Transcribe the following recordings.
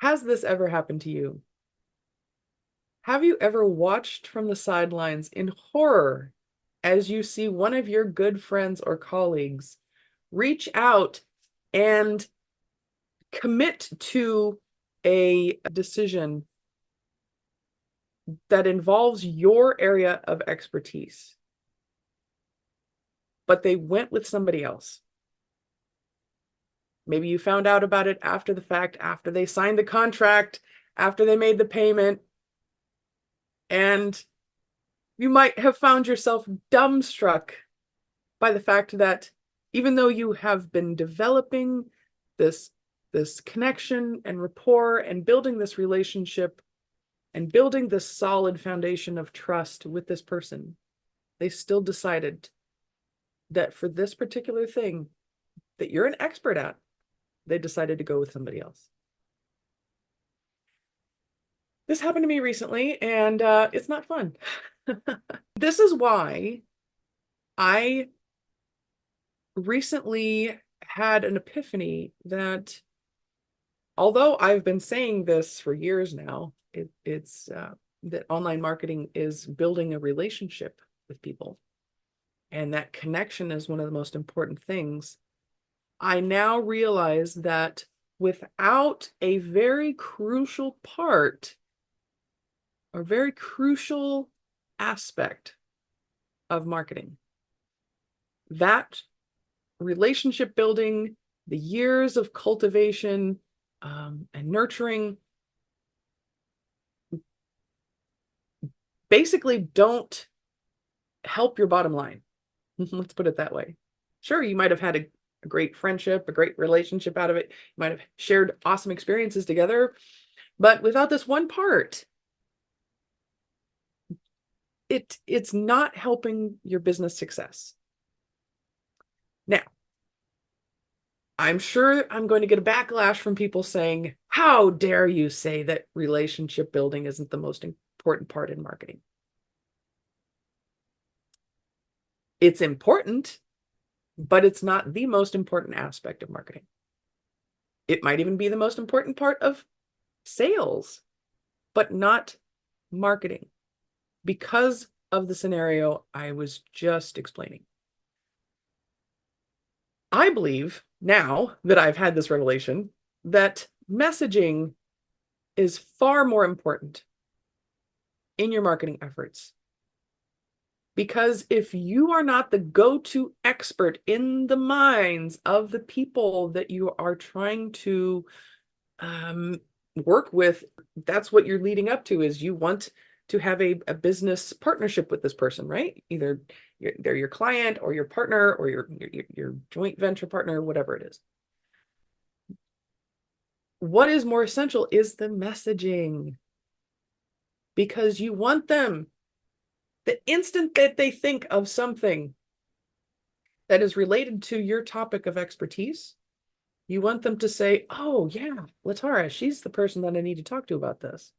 Has this ever happened to you? Have you ever watched from the sidelines in horror as you see one of your good friends or colleagues reach out and commit to a decision that involves your area of expertise, but they went with somebody else? Maybe you found out about it after the fact, after they signed the contract, after they made the payment, and you might have found yourself dumbstruck by the fact that even though you have been developing this this connection and rapport and building this relationship and building this solid foundation of trust with this person, they still decided that for this particular thing that you're an expert at, they decided to go with somebody else. This happened to me recently, and it's not fun. This is why I recently had an epiphany that although I've been saying this for years now, it's that online marketing is building a relationship with people, and that connection is one of the most important things. I now realize that without a very crucial part, a very crucial aspect of marketing, that relationship building, the years of cultivation and nurturing, basically don't help your bottom line. Let's put it that way. Sure, you might have had a great friendship, a great relationship out of it. You might have shared awesome experiences together, but without this one part, it's not helping your business success. Now, I'm sure I'm going to get a backlash from people saying, how dare you say that relationship building isn't the most important part in marketing? It's important, but it's not the most important aspect of marketing. It might even be the most important part of sales, but not marketing, because of the scenario I was just explaining. I believe now that I've had this revelation that messaging is far more important in your marketing efforts. Because if you are not the go-to expert in the minds of the people that you are trying to work with, that's what you're leading up to, is you want to have a business partnership with this person, right? Either they're your client or your partner or your joint venture partner, whatever it is. What is more essential is the messaging, because you want them, the instant that they think of something that is related to your topic of expertise, you want them to say, oh yeah, Latara, she's the person that I need to talk to about this.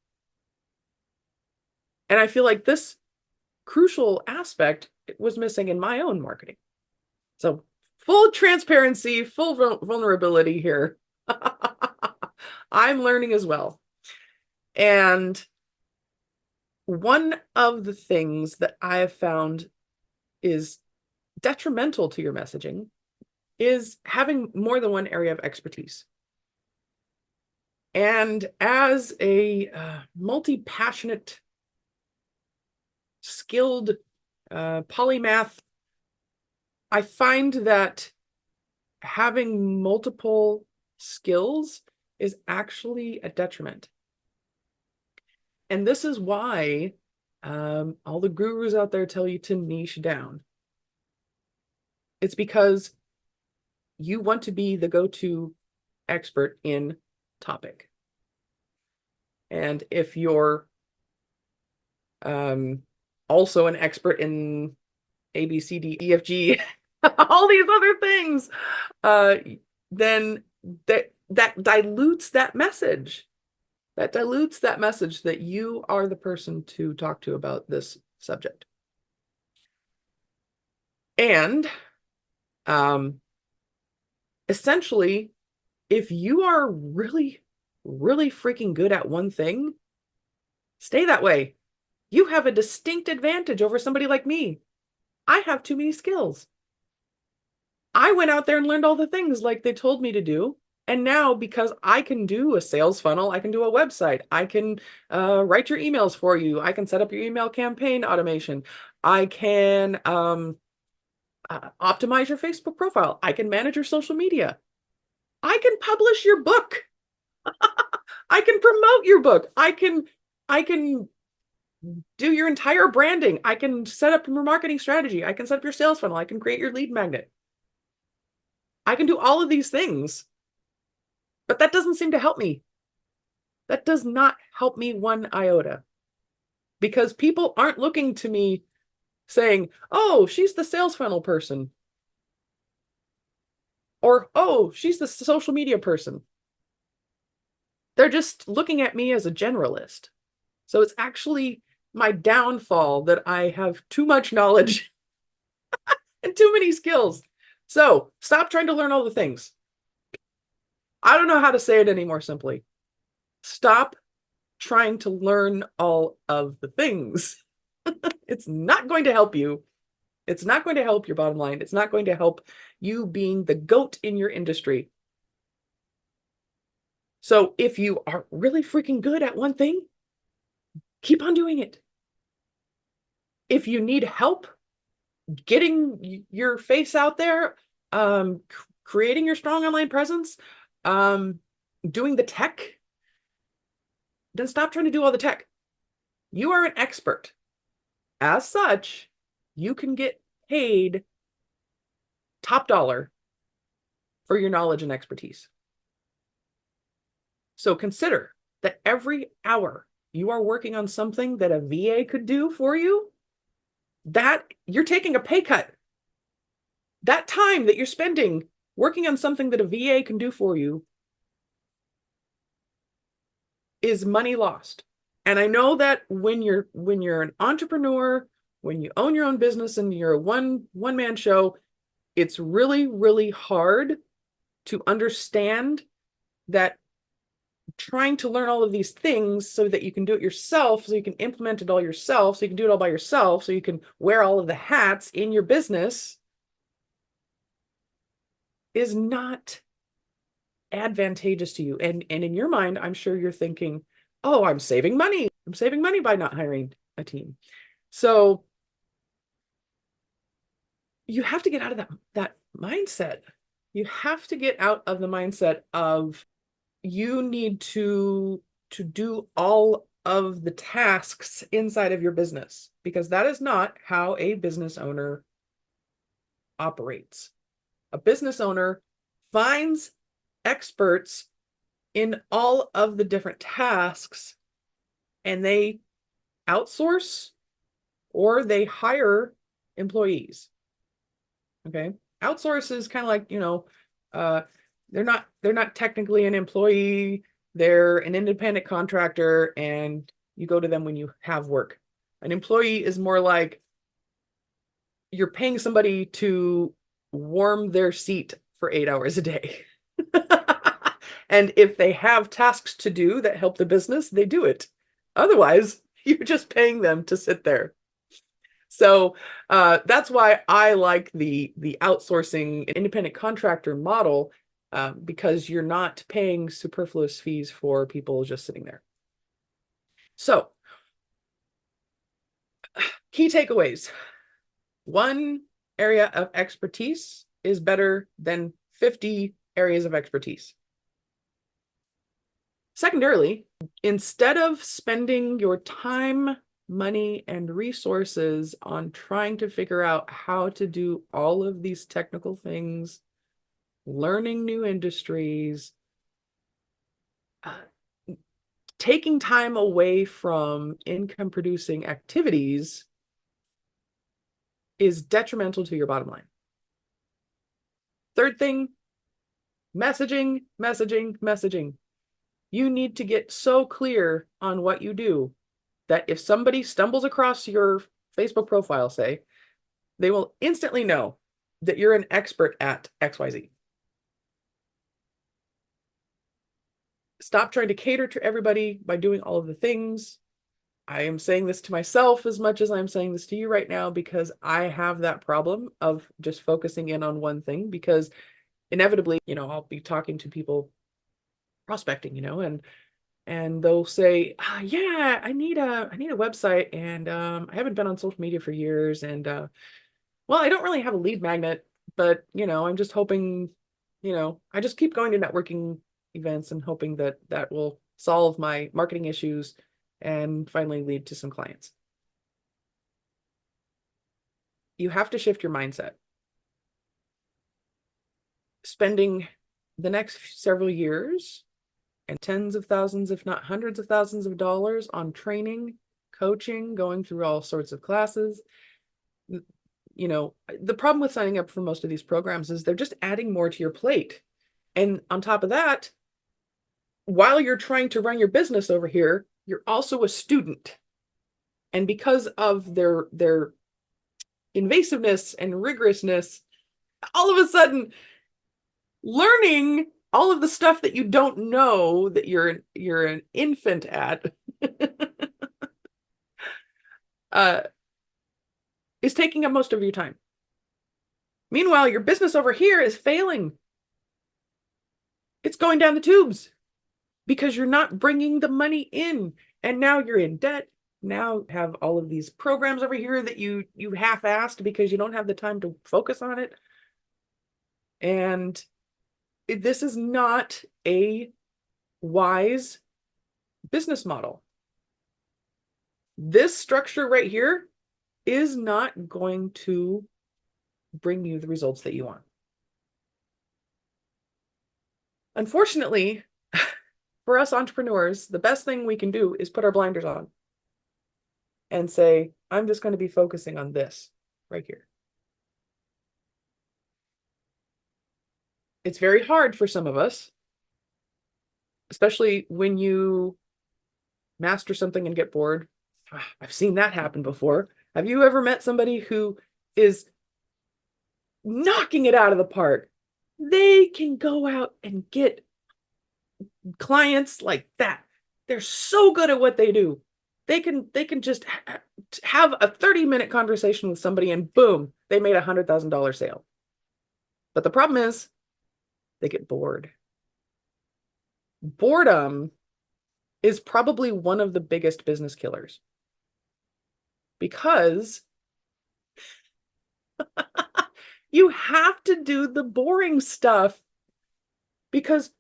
And I feel like this crucial aspect was missing in my own marketing. So full transparency, full vulnerability here. I'm learning as well. And one of the things that I have found is detrimental to your messaging is having more than one area of expertise. And as a multi-passionate, skilled polymath, I find that having multiple skills is actually a detriment. And this is why all the gurus out there tell you to niche down. It's because you want to be the go-to expert in topic. And if you're also an expert in A, B, C, D, E, F, G, all these other things, then that dilutes that message. That dilutes that message that you are the person to talk to about this subject. And essentially, if you are really really freaking good at one thing, stay that way. You have a distinct advantage over somebody like me. I have too many skills. I went out there and learned all the things like they told me to do. And now, because I can do a sales funnel, I can do a website, I can write your emails for you, I can set up your email campaign automation, I can optimize your Facebook profile, I can manage your social media, I can publish your book, I can promote your book, I can do your entire branding, I can set up your marketing strategy, I can set up your sales funnel, I can create your lead magnet. I can do all of these things, but that doesn't seem to help me. That does not help me one iota, because people aren't looking to me saying, oh, she's the sales funnel person, or oh, she's the social media person. They're just looking at me as a generalist. So it's actually my downfall that I have too much knowledge and too many skills. So stop trying to learn all the things. I don't know how to say it any more simply. Stop trying to learn all of the things. It's not going to help you. It's not going to help your bottom line. It's not going to help you being the GOAT in your industry. So if you are really freaking good at one thing, keep on doing it. If you need help getting your face out there, creating your strong online presence, doing the tech, then stop trying to do all the tech. You are an expert. As such, you can get paid top dollar for your knowledge and expertise. So consider that every hour you are working on something that a VA could do for you, that you're taking a pay cut. That time that you're spending working on something that a VA can do for you is money lost. And I know that when you're an entrepreneur, when you own your own business and you're a one-man show, it's really, really hard to understand that trying to learn all of these things so that you can do it yourself, so you can implement it all yourself, so you can do it all by yourself, so you can wear all of the hats in your business, is not advantageous to you. And in your mind, I'm sure you're thinking, oh, I'm saving money. I'm saving money by not hiring a team. So you have to get out of that mindset. You have to get out of the mindset of you need to do all of the tasks inside of your business, because that is not how a business owner operates. A business owner finds experts in all of the different tasks and they outsource or they hire employees. Okay. Outsource is kind of like, they're not technically an employee. They're an independent contractor and you go to them when you have work. An employee is more like you're paying somebody to warm their seat for 8 hours a day. And if they have tasks to do that help the business, they do it. Otherwise, you're just paying them to sit there. So that's why I like the outsourcing independent contractor model, because you're not paying superfluous fees for people just sitting there. So key takeaways. One area of expertise is better than 50 areas of expertise. Secondarily, instead of spending your time, money, and resources on trying to figure out how to do all of these technical things, learning new industries, taking time away from income-producing activities is detrimental to your bottom line. Third thing, messaging, messaging, messaging. You need to get so clear on what you do that if somebody stumbles across your Facebook profile, say, they will instantly know that you're an expert at XYZ. Stop trying to cater to everybody by doing all of the things. I am saying this to myself as much as I'm saying this to you right now, because I have that problem of just focusing in on one thing, because inevitably, I'll be talking to people, prospecting, and they'll say, yeah, I need a website, and I haven't been on social media for years, and well, I don't really have a lead magnet, but I'm just hoping, I just keep going to networking events and hoping that that will solve my marketing issues and finally lead to some clients. You have to shift your mindset. Spending the next several years and tens of thousands, if not hundreds of thousands of dollars on training, coaching, going through all sorts of classes. The problem with signing up for most of these programs is they're just adding more to your plate. And on top of that, while you're trying to run your business over here, you're also a student. And because of their invasiveness and rigorousness, all of a sudden learning all of the stuff that you don't know that you're an infant at uh, is taking up most of your time. Meanwhile, your business over here is failing. It's going down the tubes because you're not bringing the money in, and now you're in debt. Now you have all of these programs over here that you half-assed because you don't have the time to focus on it. And this is not a wise business model. This structure right here is not going to bring you the results that you want. Unfortunately, for us entrepreneurs, the best thing we can do is put our blinders on and say, I'm just going to be focusing on this right here. It's very hard for some of us, especially when you master something and get bored. I've seen that happen before. Have you ever met somebody who is knocking it out of the park? They can go out and get clients like that. They're so good at what they do. They can just have a 30-minute conversation with somebody and boom, they made a $100,000 sale. But the problem is they get bored. Boredom is probably one of the biggest business killers, because you have to do the boring stuff, because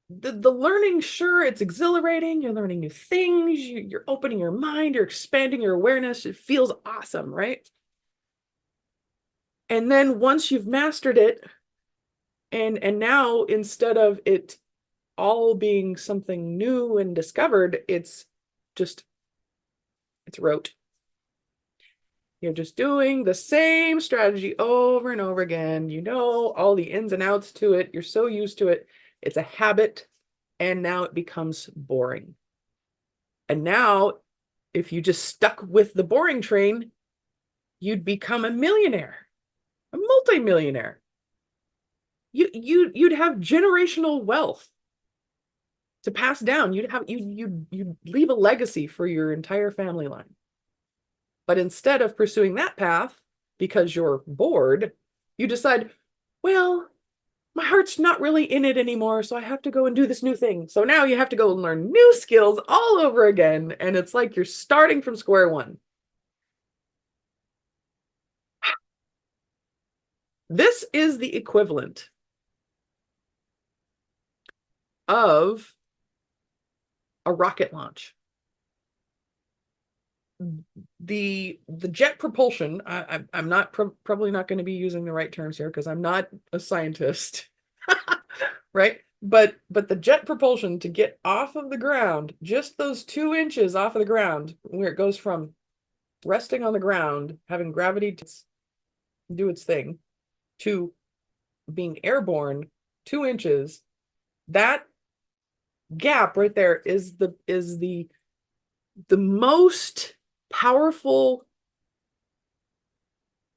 the learning, sure, it's exhilarating. You're learning new things. You're opening your mind. You're expanding your awareness. It feels awesome, right? And then once you've mastered it, and now instead of it all being something new and discovered, it's rote. You're just doing the same strategy over and over again. You know all the ins and outs to it. You're so used to it. It's a habit, and now it becomes boring. And now, if you just stuck with the boring train, you'd become a millionaire, a multimillionaire. You'd have generational wealth to pass down. You'd leave a legacy for your entire family line. But instead of pursuing that path because you're bored, you decide, well, my heart's not really in it anymore, so I have to go and do this new thing. So now you have to go and learn new skills all over again, and it's like you're starting from square one. This is the equivalent of a rocket launch. The jet propulsion, I'm not probably not going to be using the right terms here because I'm not a scientist, right? But the jet propulsion to get off of the ground, just those 2 inches off of the ground, where it goes from resting on the ground, having gravity to do its thing, to being airborne 2 inches, that gap right there is the most powerful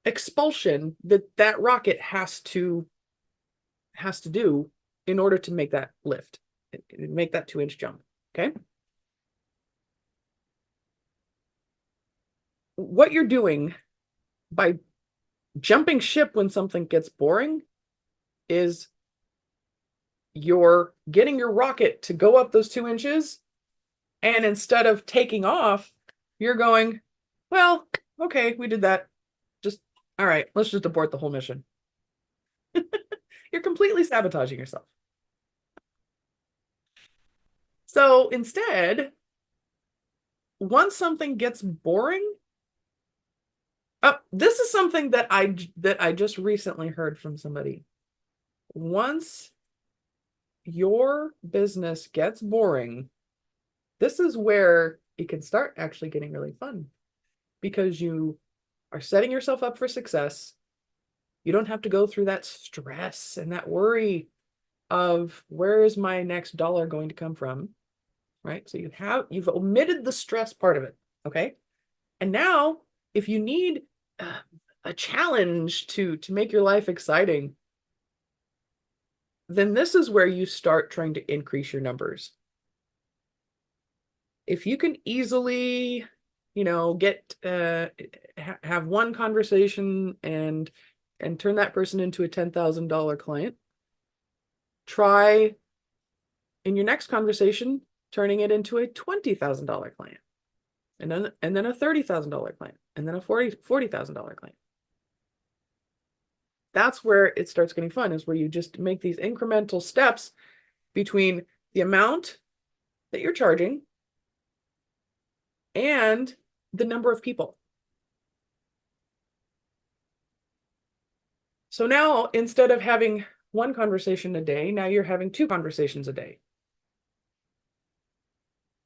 expulsion that rocket has to do in order to make that lift. make that 2-inch jump. Okay. What you're doing by jumping ship when something gets boring is you're getting your rocket to go up those 2 inches. And instead of taking off, you're going, well, okay, we did that. Just, all right, let's just abort the whole mission. You're completely sabotaging yourself. So instead, once something gets boring, this is something that I just recently heard from somebody. Once your business gets boring, this is where it can start actually getting really fun, because you are setting yourself up for success. You don't have to go through that stress and that worry of where is my next dollar going to come from, right? So you've omitted the stress part of it, okay? And now, if you need a challenge to make your life exciting, then this is where you start trying to increase your numbers. If you can easily, get have one conversation and turn that person into a $10,000 client, try in your next conversation turning it into a $20,000 client, and then a $30,000 client, and then a $40,000 client. That's where it starts getting fun, is where you just make these incremental steps between the amount that you're charging and the number of people. So now, instead of having one conversation a day, now you're having 2 conversations a day.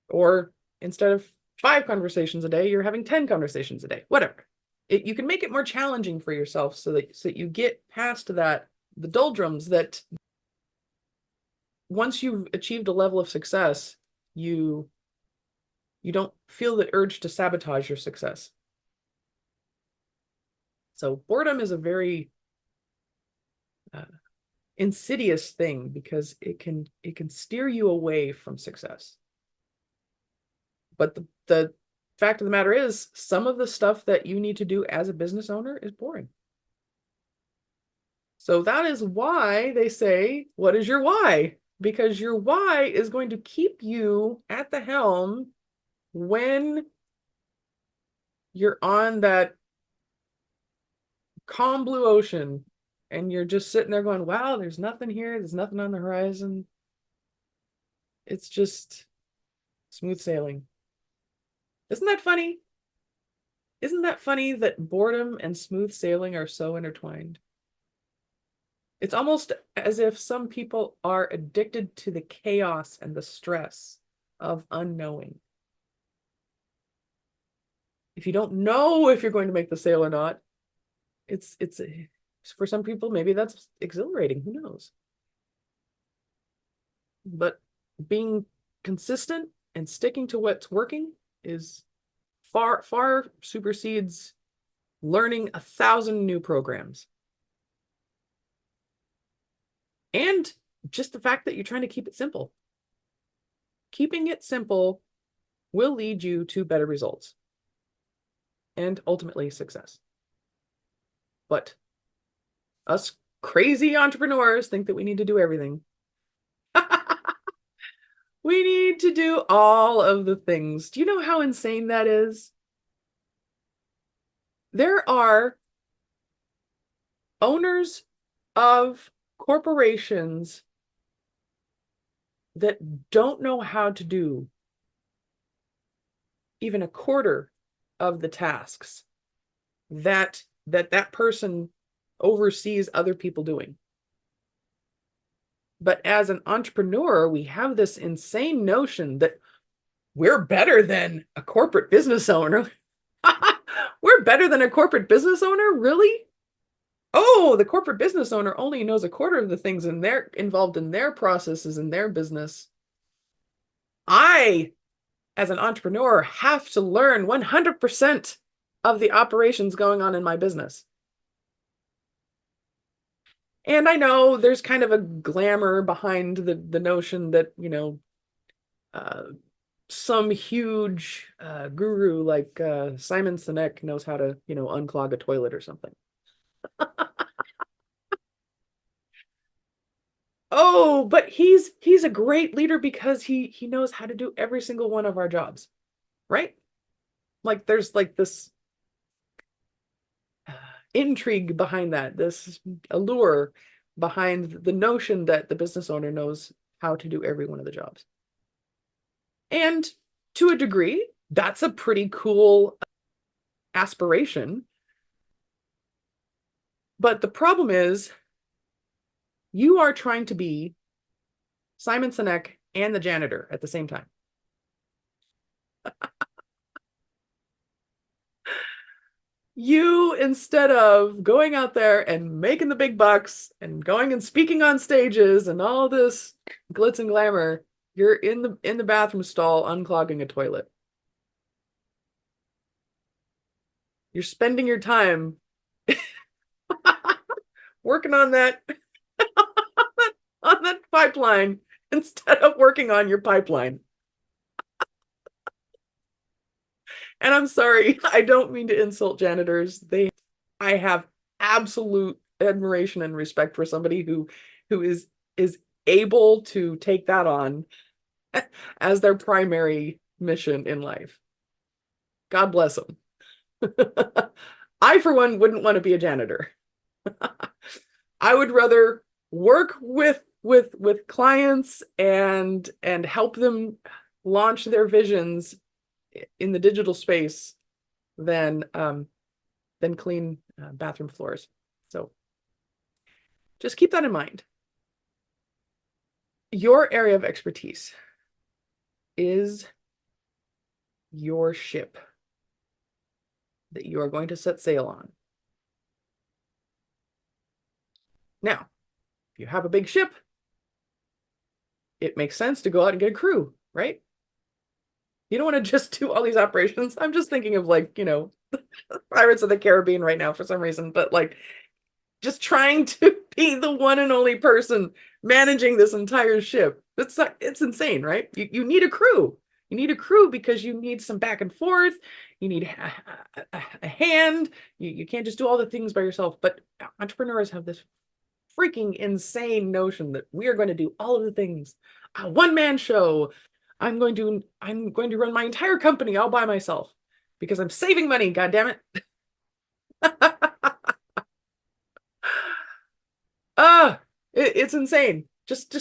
Or instead of 5 conversations a day, you're having 10 conversations a day, whatever. You can make it more challenging for yourself so that you get past the doldrums, that once you've achieved a level of success, you don't feel the urge to sabotage your success. So boredom is a very insidious thing, because it can steer you away from success. But the fact of the matter is, some of the stuff that you need to do as a business owner is boring. So that is why they say, what is your why? Because your why is going to keep you at the helm when you're on that calm blue ocean and you're just sitting there going, wow, there's nothing here. There's nothing on the horizon. It's just smooth sailing. Isn't that funny? Isn't that funny that boredom and smooth sailing are so intertwined? It's almost as if some people are addicted to the chaos and the stress of unknowing. If you don't know if you're going to make the sale or not, it's for some people, maybe that's exhilarating. Who knows? But being consistent and sticking to what's working is far supersedes learning 1,000 new programs. And just the fact that you're trying to keep it simple. Keeping it simple will lead you to better results and ultimately success. But us crazy entrepreneurs think that we need to do everything. We need to do all of the things. Do you know how insane that is? There are owners of corporations that don't know how to do even a quarter of the tasks that person oversees other people doing. But as an entrepreneur, we have this insane notion that we're better than a corporate business owner. We're better than a corporate business owner? Really? Oh, the corporate business owner only knows a quarter of the things involved in their processes in their business. I, as an entrepreneur, have to learn 100% of the operations going on in my business. And I know there's kind of a glamour behind the notion that, uh, some huge guru like Simon Sinek knows how to, unclog a toilet or something. Oh, but he's a great leader because he knows how to do every single one of our jobs, right? Like there's like this uh, intrigue behind that, this allure behind the notion that the business owner knows how to do every one of the jobs. And to a degree, that's a pretty cool aspiration. But the problem is you are trying to be Simon Sinek and the janitor at the same time. You, instead of going out there and making the big bucks and going and speaking on stages and all this glitz and glamour, you're in the bathroom stall unclogging a toilet. You're spending your time working on that on that pipeline instead of working on your pipeline. And I'm sorry, I don't mean to insult janitors. I have absolute admiration and respect for somebody who is able to take that on as their primary mission in life. God bless them. I, for one, wouldn't want to be a janitor. I would rather work with clients and help them launch their visions in the digital space than clean bathroom floors. So just keep that in mind. Your area of expertise is your ship that you are going to set sail on. Now, if you have a big ship, it makes sense to go out and get a crew, right? You don't want to just do all these operations. I'm just thinking of like, Pirates of the Caribbean right now for some reason, but like just trying to be the one and only person managing this entire ship. It's insane, right? You need a crew. You need a crew because you need some back and forth. You need a hand. You can't just do all the things by yourself. But entrepreneurs have this freaking insane notion that we are going to do all of the things. A one-man show. I'm going to run my entire company all by myself because I'm saving money, god damn it. It's insane. Just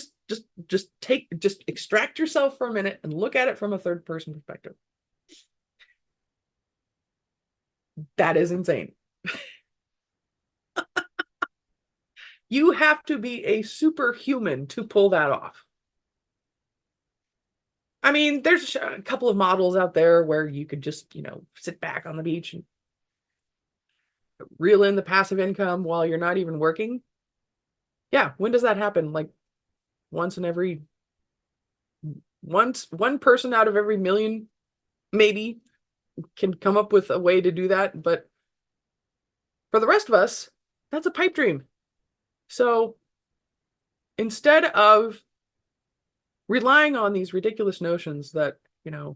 extract yourself for a minute and look at it from a third person perspective. That is insane. You have to be a superhuman to pull that off. I mean, there's a couple of models out there where you could just, sit back on the beach and reel in the passive income while you're not even working. Yeah, when does that happen? Like once in every once one person out of every million maybe can come up with a way to do that, but for the rest of us, that's a pipe dream. So instead of relying on these ridiculous notions that, I'm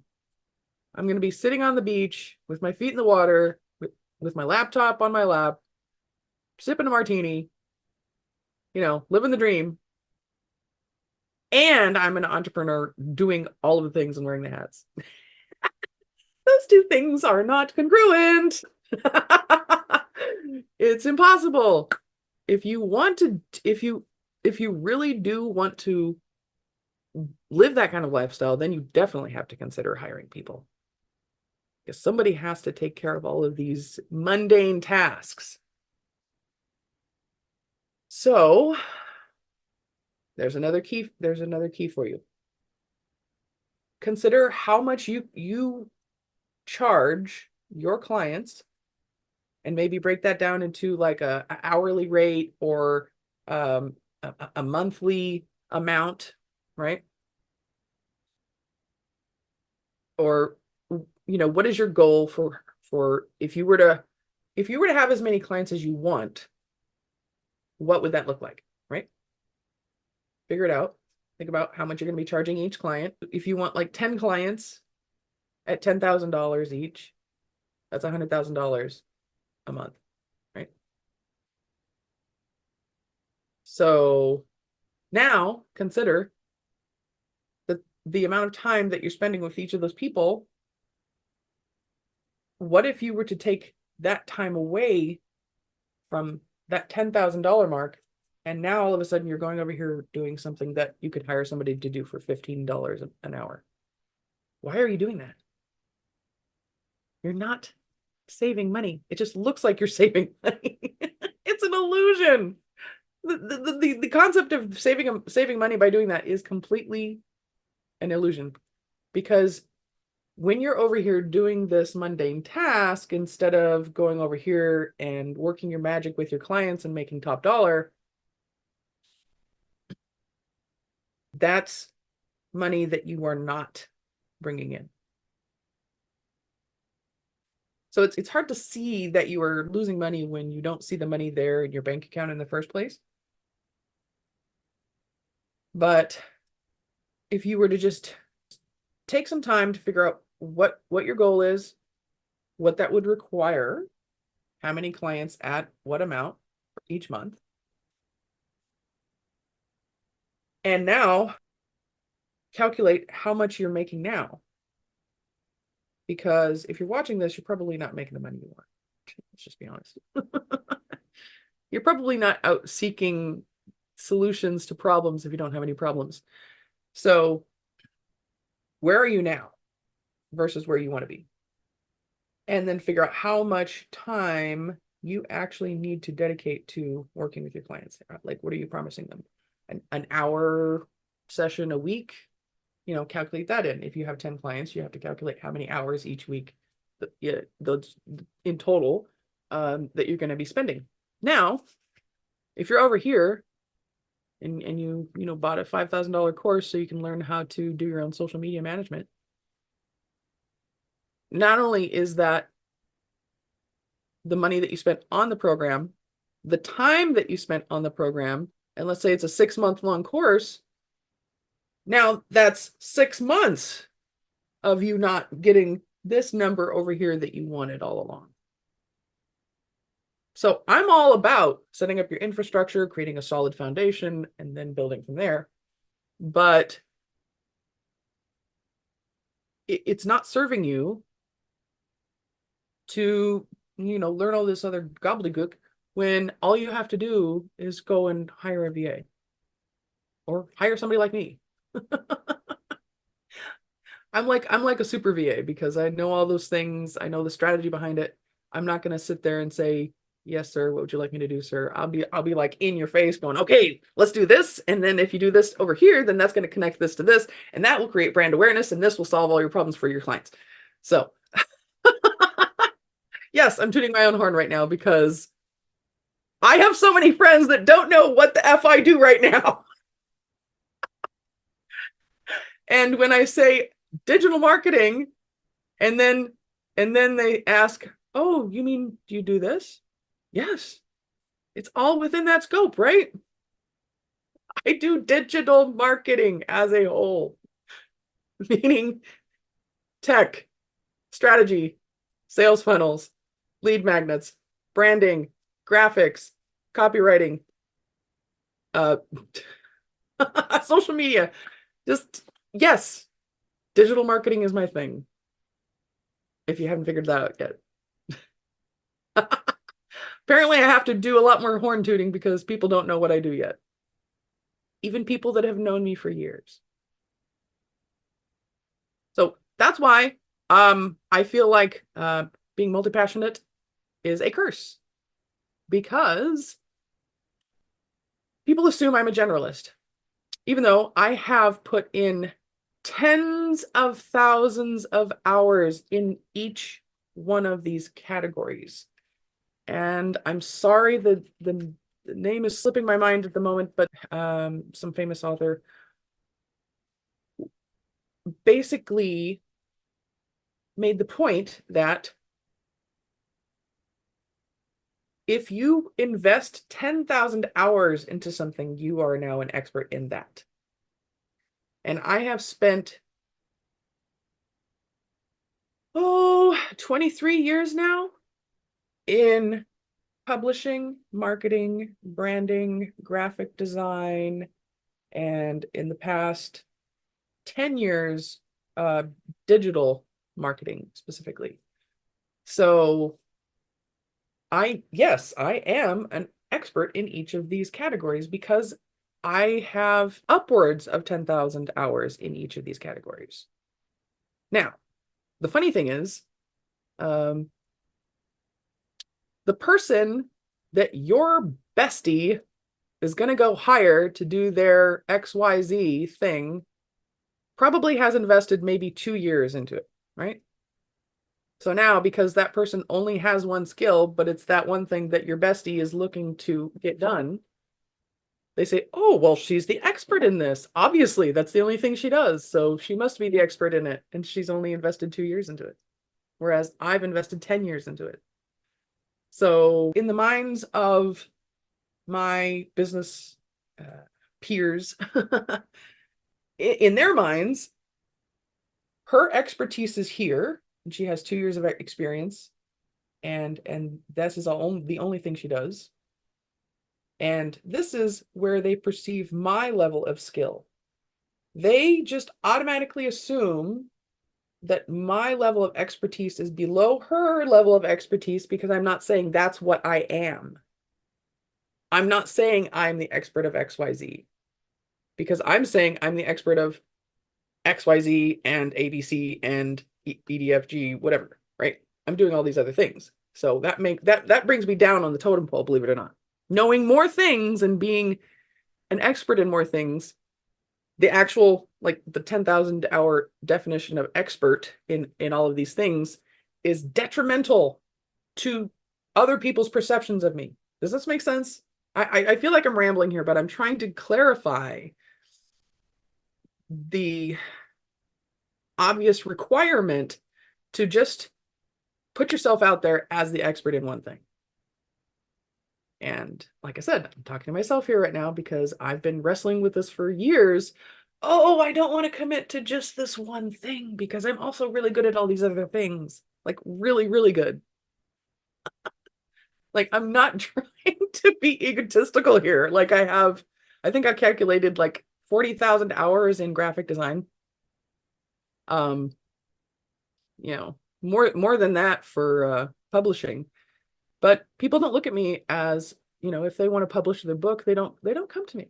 going to be sitting on the beach with my feet in the water, with my laptop on my lap, sipping a martini, living the dream. And I'm an entrepreneur doing all of the things and wearing the hats. Those two things are not congruent. It's impossible. If you really do want to live that kind of lifestyle, then you definitely have to consider hiring people. Because somebody has to take care of all of these mundane tasks. So there's another key for you. Consider how much you charge your clients and maybe break that down into like a hourly rate or a monthly amount, right? Or what is your goal for if you were to have as many clients as you want, what would that look like, right? Figure it out. Think about how much you're going to be charging each client. If you want like 10 clients at $10,000 each, that's $100,000 a month, right? So now consider the amount of time that you're spending with each of those people. What if you were to take that time away from that $10,000 mark, and now all of a sudden you're going over here doing something that you could hire somebody to do for $15 an hour? Why are you doing that? You're not saving money. It just looks like you're saving money. It's an illusion. The concept of saving money by doing that is completely an illusion, because when you're over here doing this mundane task, instead of going over here and working your magic with your clients and making top dollar, that's money that you are not bringing in. So it's hard to see that you are losing money when you don't see the money there in your bank account in the first place. But if you were to just take some time to figure out what your goal is, what that would require, how many clients at what amount each month, and now calculate how much you're making now. Because if you're watching this, you're probably not making the money you want. Let's just be honest. You're probably not out seeking solutions to problems if you don't have any problems. So where are you now versus where you want to be? And then figure out how much time you actually need to dedicate to working with your clients. Like, what are you promising them? An hour session a week? Calculate that in. If you have 10 clients, you have to calculate how many hours each week those in total that you're going to be spending. Now, if you're over here and you bought a $5,000 course so you can learn how to do your own social media management, not only is that the money that you spent on the program, the time that you spent on the program, and let's say it's a 6-month long course, now that's 6 months of you not getting this number over here that you wanted all along. So I'm all about setting up your infrastructure, creating a solid foundation, and then building from there. But it's not serving you to, learn all this other gobbledygook when all you have to do is go and hire a VA or hire somebody like me. I'm like a super VA because I know all those things. I know the strategy behind it. I'm not going to sit there and say, yes, sir. What would you like me to do, sir? I'll be like in your face going, okay, let's do this. And then if you do this over here, then that's going to connect this to this, and that will create brand awareness, and this will solve all your problems for your clients. So yes, I'm tooting my own horn right now because I have so many friends that don't know what the F I do right now. And when I say digital marketing, and then they ask, oh, you mean, do you do this? Yes, it's all within that scope, right? I do digital marketing as a whole, meaning tech, strategy, sales funnels, lead magnets, branding, graphics, copywriting, social media. Just, yes, digital marketing is my thing, if you haven't figured that out yet. Apparently, I have to do a lot more horn tooting because people don't know what I do yet. Even people that have known me for years. So that's why I feel like being multi-passionate is a curse, because people assume I'm a generalist, even though I have put in tens of thousands of hours in each one of these categories. And I'm sorry that the name is slipping my mind at the moment, but some famous author basically made the point that if you invest 10,000 hours into something, you are now an expert in that. And I have spent, 23 years now in publishing, marketing, branding, graphic design, and in the past 10 years, digital marketing specifically. So yes, I am an expert in each of these categories because I have upwards of 10,000 hours in each of these categories. Now, the funny thing is, the person that your bestie is going to go hire to do their XYZ thing probably has invested maybe 2 years into it, right? So now, because that person only has one skill, but it's that one thing that your bestie is looking to get done, they say, oh, well, she's the expert in this. Obviously, that's the only thing she does. So she must be the expert in it. And she's only invested 2 years into it, whereas I've invested 10 years into it. So in the minds of my business peers, in their minds, her expertise is here, and she has 2 years of experience, and this is the only thing she does. And this is where they perceive my level of skill. They just automatically assume that my level of expertise is below her level of expertise because I'm not saying that's what I am. I'm not saying I'm the expert of XYZ because I'm saying I'm the expert of XYZ and ABC and EDFG, whatever, right? I'm doing all these other things. So that brings me down on the totem pole, believe it or not. Knowing more things and being an expert in more things, the actual, like the 10,000 hour definition of expert in all of these things is detrimental to other people's perceptions of me. Does this make sense? I feel like I'm rambling here, but I'm trying to clarify the obvious requirement to just put yourself out there as the expert in one thing. And like I said, I'm talking to myself here right now because I've been wrestling with this for years. Oh, I don't want to commit to just this one thing because I'm also really good at all these other things. Like really, really good. Like I'm not trying to be egotistical here. Like I think I calculated like 40,000 hours in graphic design. Um, more than that for publishing. But people don't look at me as, if they want to publish their book, they don't come to me.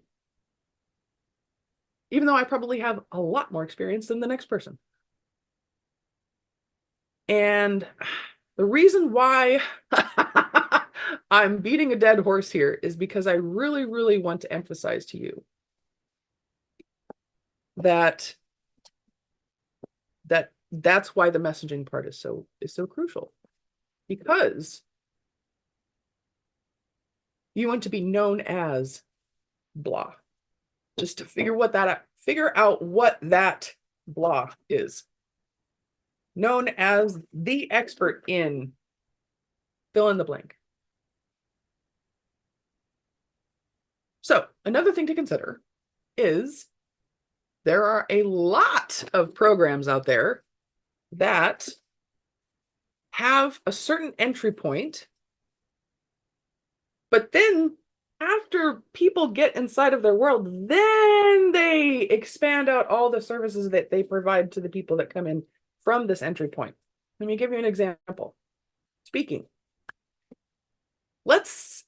Even though I probably have a lot more experience than the next person. And the reason why I'm beating a dead horse here is because I really, really want to emphasize to you that that's why the messaging part is so crucial. Because you want to be known as blah. Just to figure out what that blah is. Known as the expert in fill in the blank. So another thing to consider is there are a lot of programs out there that have a certain entry point, but then after people get inside of their world, then they expand out all the services that they provide to the people that come in from this entry point. Let me give you an example. Speaking. Let's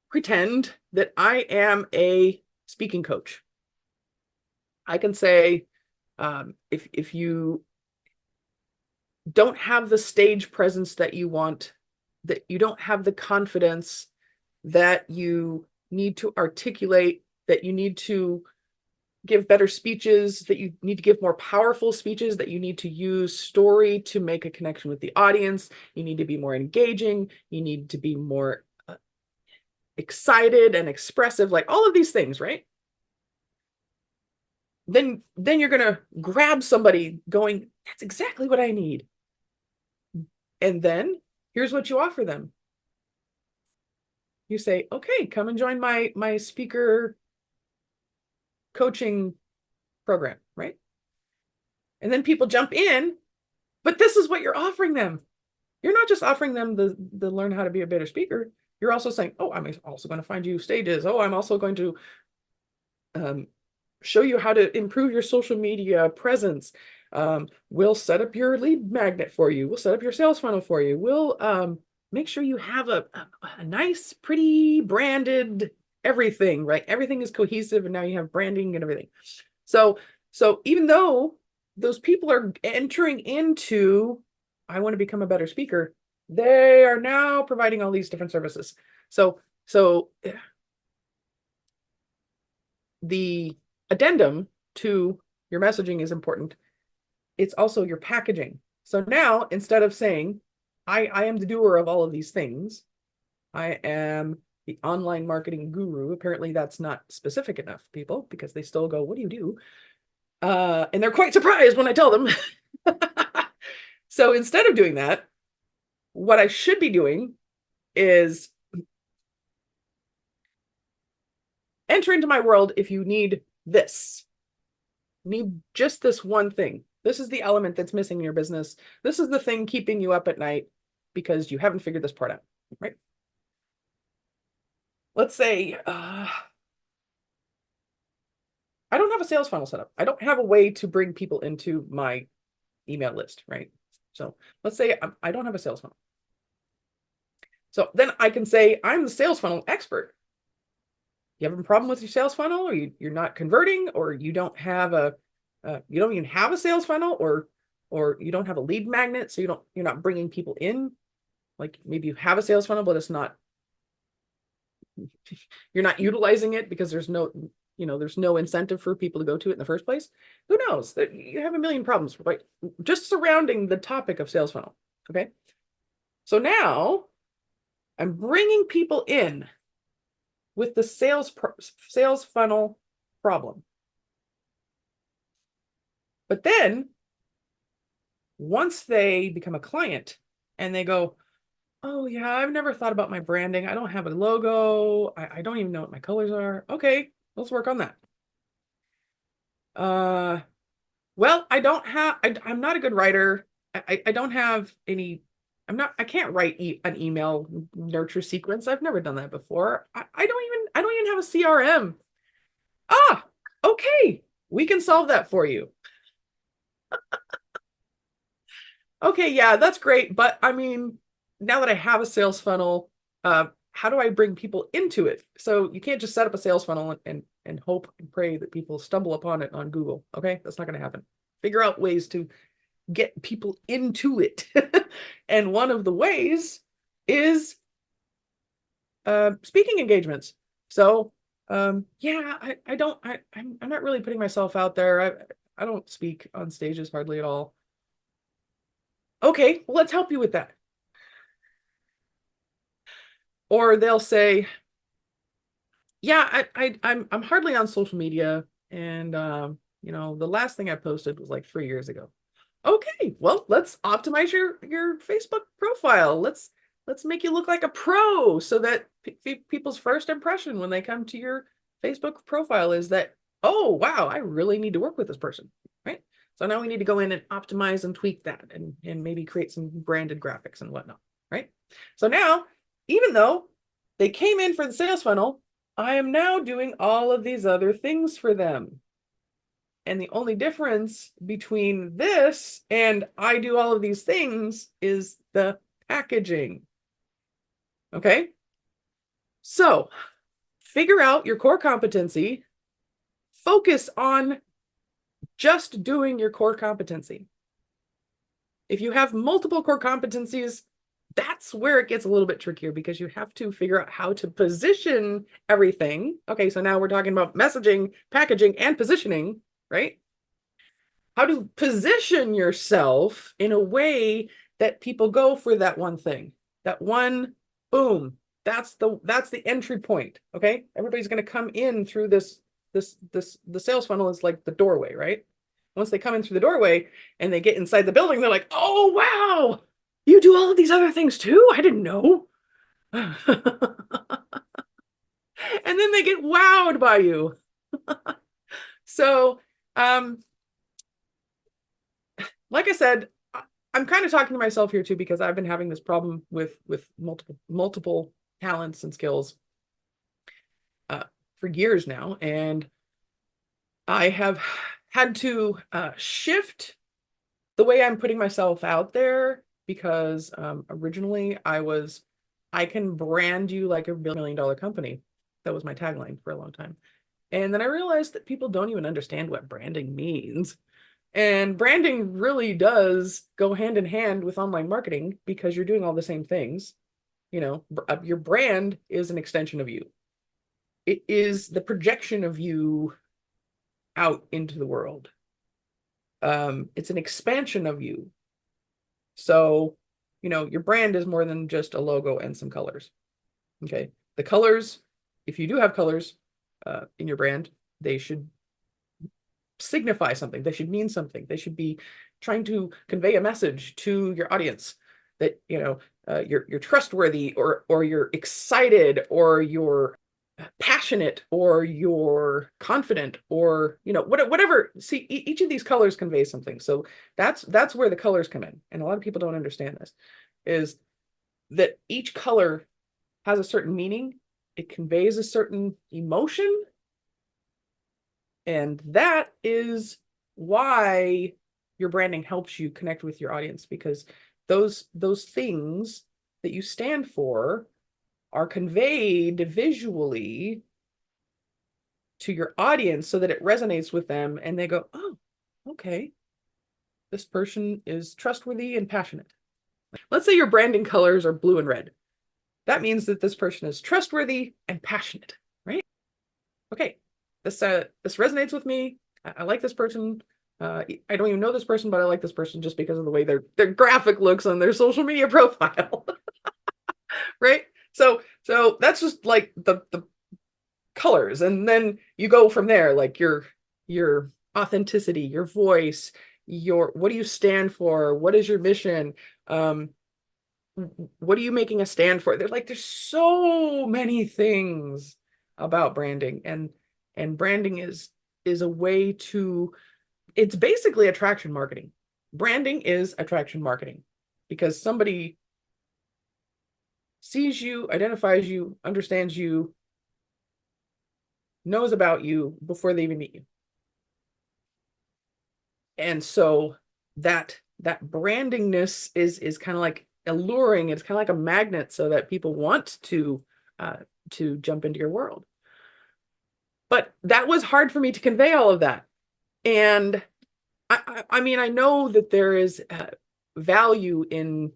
pretend that I am a speaking coach. I can say, if you don't have the stage presence that you want, that you don't have the confidence that you need to articulate, that you need to give better speeches, that you need to give more powerful speeches, that you need to use story to make a connection with the audience, you need to be more engaging, you need to be more excited and expressive, like all of these things, right? Then you're gonna grab somebody going, that's exactly what I need. And then here's what you offer them. You say, okay, come and join my speaker coaching program, right? And then people jump in, but this is what you're offering them. You're not just offering them the learn how to be a better speaker. You're also saying, oh, I'm also going to find you stages. Oh, I'm also going to show you how to improve your social media presence. We'll set up your lead magnet for you. We'll set up your sales funnel for you. We'll make sure you have a nice, pretty branded everything, right? Everything is cohesive, and now you have branding and everything. So even though those people are entering into, I want to become a better speaker, they are now providing all these different services. So the addendum to your messaging is important. It's also your packaging. So now, instead of saying, I am the doer of all of these things, I am the online marketing guru. Apparently that's not specific enough, people, because they still go, what do you do? And they're quite surprised when I tell them. So instead of doing that, what I should be doing is enter into my world if you need this. You need just this one thing. This is the element that's missing in your business. This is the thing keeping you up at night because you haven't figured this part out, right? Let's say I don't have a sales funnel set up. I don't have a way to bring people into my email list, right? So let's say I don't have a sales funnel. So then I can say, I'm the sales funnel expert. You have a problem with your sales funnel, or you're not converting, or you don't have you don't even have a sales funnel, or you don't have a lead magnet, so you're not bringing people in. Like maybe you have a sales funnel, but it's not, you're not utilizing it because there's no incentive for people to go to it in the first place. Who knows? You have a million problems, right? Just surrounding the topic of sales funnel. Okay. So now I'm bringing people in with the sales funnel problem. But then once they become a client and they go, oh yeah, I've never thought about my branding. I don't have a logo. I don't even know what my colors are. Okay, let's work on that. Well, I'm not a good writer. I don't have any, I can't write an email nurture sequence. I've never done that before. I don't even have a CRM. Ah, okay. We can solve that for you. Okay, yeah, that's great. But I mean, now that I have a sales funnel, how do I bring people into it? So you can't just set up a sales funnel and hope and pray that people stumble upon it on Google. Okay, that's not going to happen. Figure out ways to get people into it. And one of the ways is speaking engagements. So yeah, I'm not really putting myself out there. I don't speak on stages hardly at all. Okay, well, let's help you with that. Or they'll say, yeah, I'm hardly on social media, and the last thing I posted was like 3 years ago. Okay, well, let's optimize your Facebook profile. Let's make you look like a pro, so that people's first impression when they come to your Facebook profile is that, oh wow, I really need to work with this person, right? So now we need to go in and optimize and tweak that, and maybe create some branded graphics and whatnot, right? So now, even though they came in for the sales funnel, I am now doing all of these other things for them. And the only difference between this and I do all of these things is the packaging. Okay? So figure out your core competency. Focus on just doing your core competency. If you have multiple core competencies, that's where it gets a little bit trickier, because you have to figure out how to position everything. Okay, so now we're talking about messaging, packaging, and positioning, right? How to position yourself in a way that people go for that one thing, that one, boom, that's the entry point. Okay, everybody's going to come in through the sales funnel is like the doorway, right? Once they come in through the doorway and they get inside the building, they're like, oh wow, you do all of these other things too? I didn't know. And then they get wowed by you. So, like I said, I'm kind of talking to myself here too, because I've been having this problem with multiple talents and skills for years now, and I have had to shift the way I'm putting myself out there, because originally I can brand you like a $1 billion company. That was my tagline for a long time. And then I realized that people don't even understand what branding means. And branding really does go hand in hand with online marketing, because you're doing all the same things. You know, your brand is an extension of you. It is the projection of you out into the world. It's an expansion of you. So, you know, your brand is more than just a logo and some colors. Okay. The colors, if you do have colors in your brand, they should signify something. They should mean something. They should be trying to convey a message to your audience that, you know, you're trustworthy, or you're excited, or you're passionate, or you're confident, or, you know, whatever. See, each of these colors conveys something. So that's where the colors come in. And a lot of people don't understand this, is that each color has a certain meaning. It conveys a certain emotion. And that is why your branding helps you connect with your audience, because those things that you stand for are conveyed visually to your audience so that it resonates with them, and they go, oh, okay, this person is trustworthy and passionate. Let's say your branding colors are blue and red. That means that this person is trustworthy and passionate, right? Okay, this resonates with me. I like this person. I don't even know this person, but I like this person just because of the way their graphic looks on their social media profile. Right? So that's just like the colors, and then you go from there, like your authenticity, your voice, your, what do you stand for? What is your mission? What are you making a stand for? There's so many things about branding, and branding is a way to, it's basically attraction marketing. Branding is attraction marketing, because somebody sees you, identifies you, understands you, knows about you before they even meet you. And so that brandingness is kind of like alluring. It's kind of like a magnet, so that people want to jump into your world. But that was hard for me to convey all of that. And I mean, I know that there is value in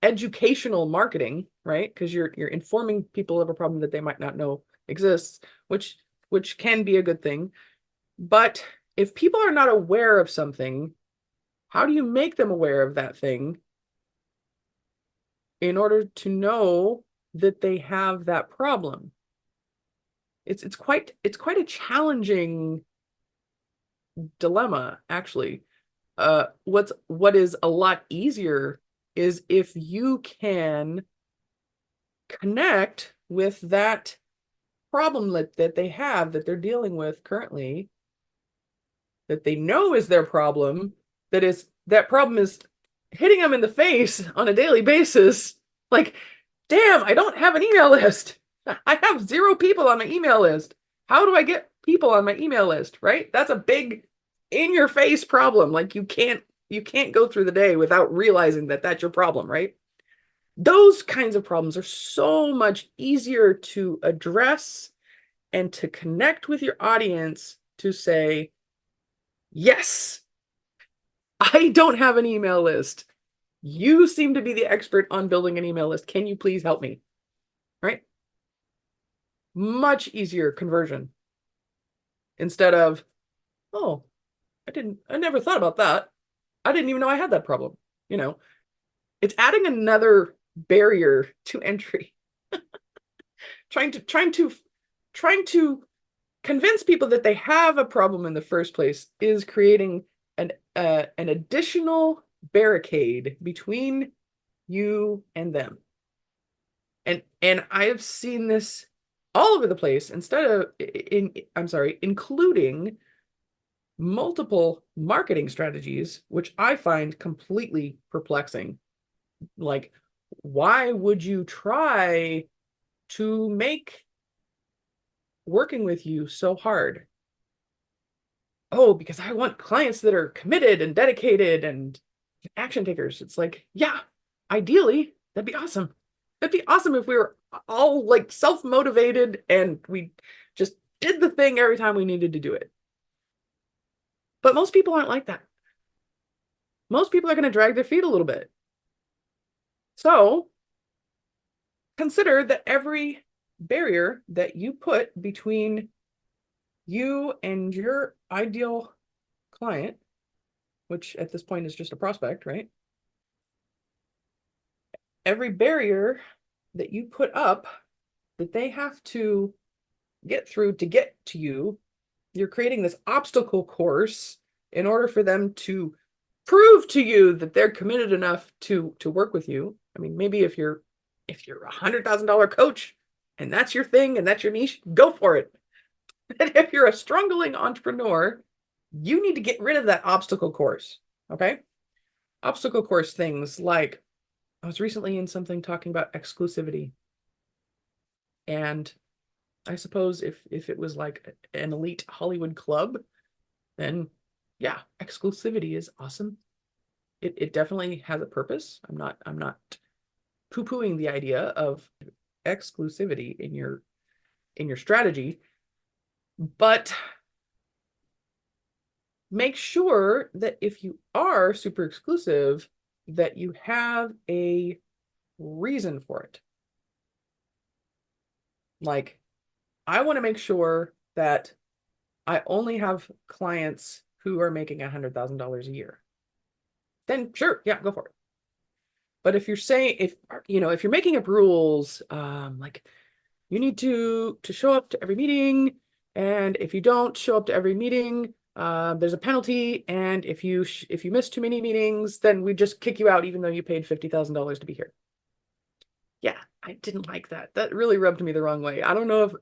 educational marketing, right? Because you're informing people of a problem that they might not know exists, which can be a good thing. But if people are not aware of something, how do you make them aware of that thing in order to know that they have that problem? It's quite a challenging dilemma, actually. What is a lot easier is if you can connect with that problem that they have, that they're dealing with currently, that they know is their problem, that problem is hitting them in the face on a daily basis. Like, damn, I don't have an email list. I have 0 people on my email list. How do I get people on my email list, right? That's a big in your face problem. Like, you can't go through the day without realizing that that's your problem, right? Those kinds of problems are so much easier to address and to connect with your audience, to say, yes, I don't have an email list. You seem to be the expert on building an email list. Can you please help me? Right? Much easier conversion, instead of, oh, I never thought about that. I didn't even know I had that problem. You know, it's adding another barrier to entry. trying to convince people that they have a problem in the first place is creating an additional barricade between you and them. And I have seen this all over the place instead of including multiple marketing strategies, which I find completely perplexing. Like, why would you try to make working with you so hard? Oh, because I want clients that are committed and dedicated and action takers. It's like, yeah, ideally, that'd be awesome. That'd be awesome if we were all like self-motivated and we just did the thing every time we needed to do it. But most people aren't like that. Most people are going to drag their feet a little bit. So consider that every barrier that you put between you and your ideal client, which at this point is just a prospect, right? Every barrier that you put up that they have to get through to get to you, you're creating this obstacle course in order for them to prove to you that they're committed enough to work with you. I mean, maybe if you're $100,000 coach and that's your thing and that's your niche, go for it. And if you're a struggling entrepreneur, you need to get rid of that obstacle course. Okay. Obstacle course things like, I was recently in something talking about exclusivity. And I suppose if it was like an elite Hollywood club, then yeah, exclusivity is awesome. It definitely has a purpose. I'm not poo-pooing the idea of exclusivity in your strategy, but make sure that if you are super exclusive, that you have a reason for it. Like, I want to make sure that I only have clients who are making $100,000 a year. Then sure, yeah, go for it. But if you're saying, if you're making up rules, like you need to show up to every meeting, and if you don't show up to every meeting, there's a penalty, and if you miss too many meetings, then we just kick you out, even though you paid $50,000 to be here. Yeah, I didn't like that. That really rubbed me the wrong way. I don't know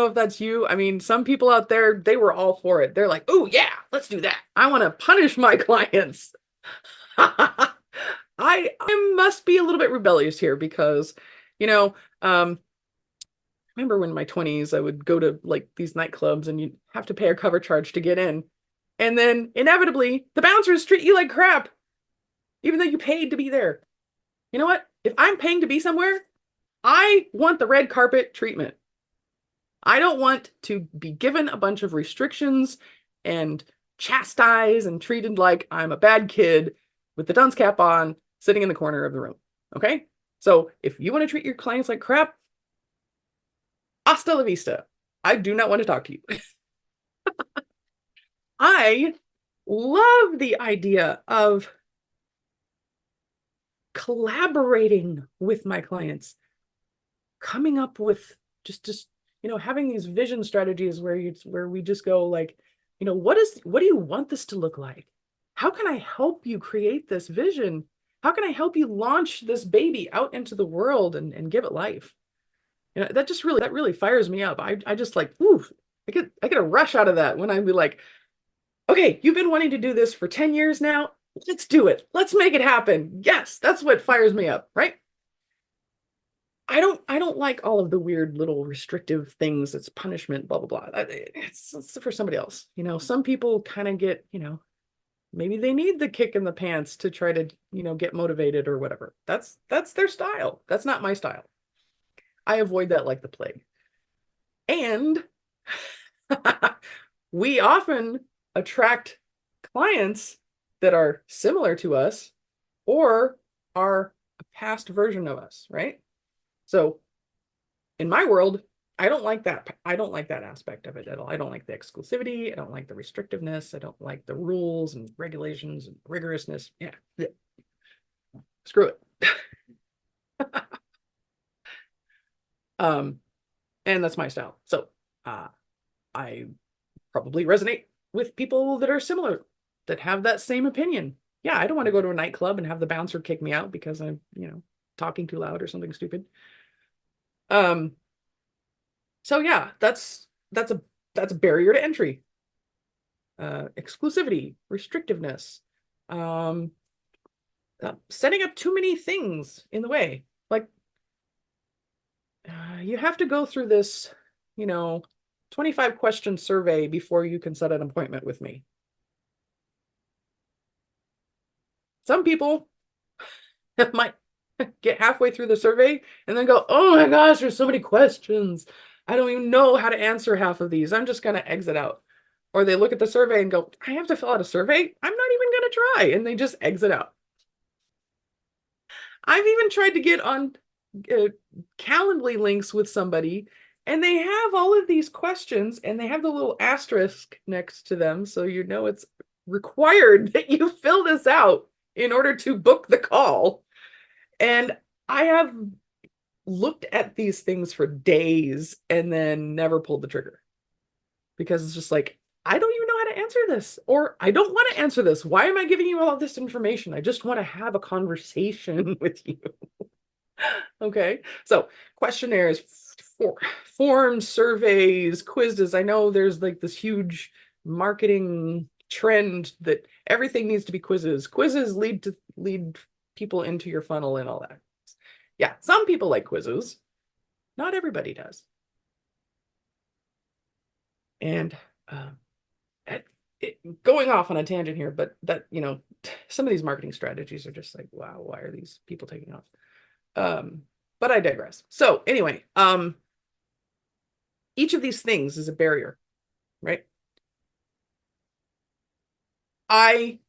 if that's you. I mean, some people out there, they were all for it. They're like, "Oh yeah, let's do that. I want to punish my clients." I must be a little bit rebellious here because, you know, I remember when in my 20s I would go to like these nightclubs and you'd have to pay a cover charge to get in. And then inevitably the bouncers treat you like crap, even though you paid to be there. You know what? If I'm paying to be somewhere, I want the red carpet treatment. I don't want to be given a bunch of restrictions and chastised and treated like I'm a bad kid with the dunce cap on, sitting in the corner of the room. Okay? So if you want to treat your clients like crap, hasta la vista. I do not want to talk to you. I love the idea of collaborating with my clients, coming up with just having these vision strategies where we just go like, what do you want this to look like? How can I help you create this vision? How can I help you launch this baby out into the world and give it life? That really fires me up. I just like, ooh, I get a rush out of that when I be like, okay, you've been wanting to do this for 10 years now. Let's do it. Let's make it happen. Yes, that's what fires me up, right? I don't like all of the weird little restrictive things. It's punishment, blah, blah, blah. It's for somebody else. Some people kind of get, maybe they need the kick in the pants to try to, get motivated or whatever. That's their style. That's not my style. I avoid that like the plague. And we often attract clients that are similar to us or are a past version of us, right? So in my world, I don't like that. I don't like that aspect of it at all. I don't like the exclusivity. I don't like the restrictiveness. I don't like the rules and regulations and rigorousness. Yeah. Screw it. And that's my style. So I probably resonate with people that are similar, that have that same opinion. Yeah, I don't want to go to a nightclub and have the bouncer kick me out because I'm, talking too loud or something stupid. So yeah, that's a barrier to entry. Exclusivity, restrictiveness, um, setting up too many things in the way. Like you have to go through this, you know, 25 question survey before you can set an appointment with me. Some people might get halfway through the survey and then go, oh my gosh, there's so many questions. I don't even know how to answer half of these. I'm just going to exit out. Or they look at the survey and go, I have to fill out a survey? I'm not even going to try. And they just exit out. I've even tried to get on uh, Calendly links with somebody, and they have all of these questions and they have the little asterisk next to them. So you know it's required that you fill this out in order to book the call. And I have looked at these things for days and then never pulled the trigger because it's just like, I don't even know how to answer this, or I don't want to answer this. Why am I giving you all this information? I just want to have a conversation with you. Okay. So questionnaires, for, forms, surveys, quizzes. I know there's like this huge marketing trend that everything needs to be quizzes. Quizzes lead people into your funnel and all that. Yeah, some people like quizzes. Not everybody does. And it, going off on a tangent here, but that, some of these marketing strategies are just like, wow, why are these people taking off? But I digress. So anyway, each of these things is a barrier, right? I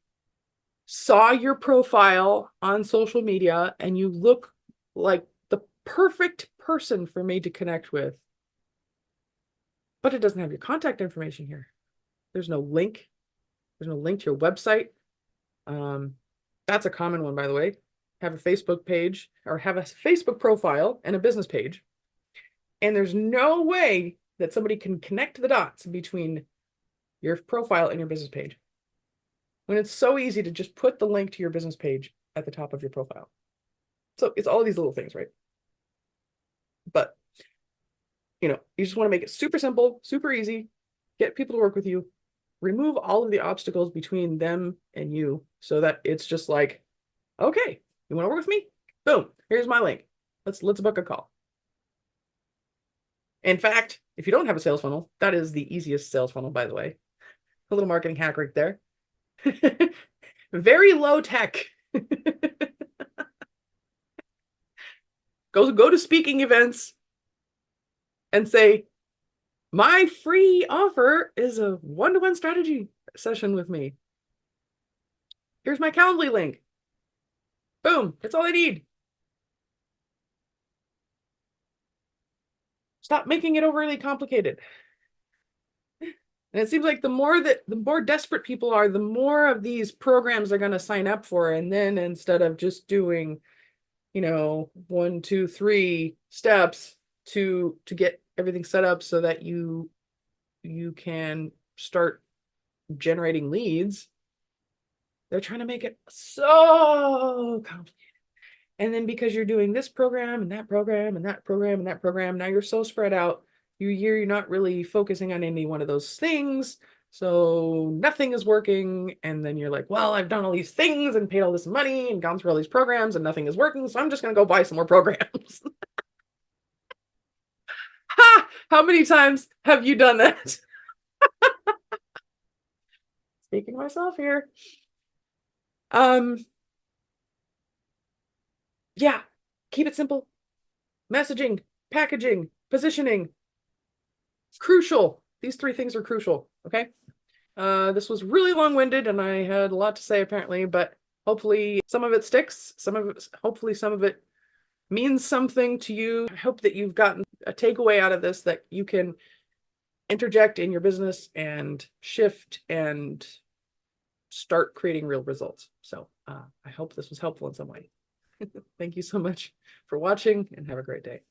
saw your profile on social media and you look like the perfect person for me to connect with, but it doesn't have your contact information here. There's no link. There's no link to your website. That's a common one, by the way. Have a Facebook page or have a Facebook profile and a business page. And there's no way that somebody can connect the dots between your profile and your business page when it's so easy to just put the link to your business page at the top of your profile. So it's all of these little things, right? But, you just want to make it super simple, super easy, get people to work with you, remove all of the obstacles between them and you so that it's just like, okay, you want to work with me? Boom, here's my link. Let's book a call. In fact, if you don't have a sales funnel, that is the easiest sales funnel, by the way. A little marketing hack right there. Very low tech. Go to speaking events and say, my free offer is a one-to-one strategy session with me. Here's my Calendly link. Boom, that's all I need. Stop making it overly complicated. And it seems like the more desperate people are, the more of these programs are going to sign up for. And then instead of just doing, 1, 2, 3 steps to get everything set up so that you can start generating leads, they're trying to make it so complicated. And then because you're doing this program and that program and that program and that program, now you're so spread out. You're not really focusing on any one of those things. So nothing is working. And then you're like, well, I've done all these things and paid all this money and gone through all these programs and nothing is working. So I'm just going to go buy some more programs. Ha! How many times have you done that? Speaking to myself here. Yeah, keep it simple. Messaging, packaging, positioning, crucial. These 3 things are crucial. Okay. This was really long-winded and I had a lot to say apparently, but hopefully some of it sticks. Hopefully some of it means something to you. I hope that you've gotten a takeaway out of this that you can interject in your business and shift and start creating real results. So I hope this was helpful in some way. Thank you so much for watching and have a great day.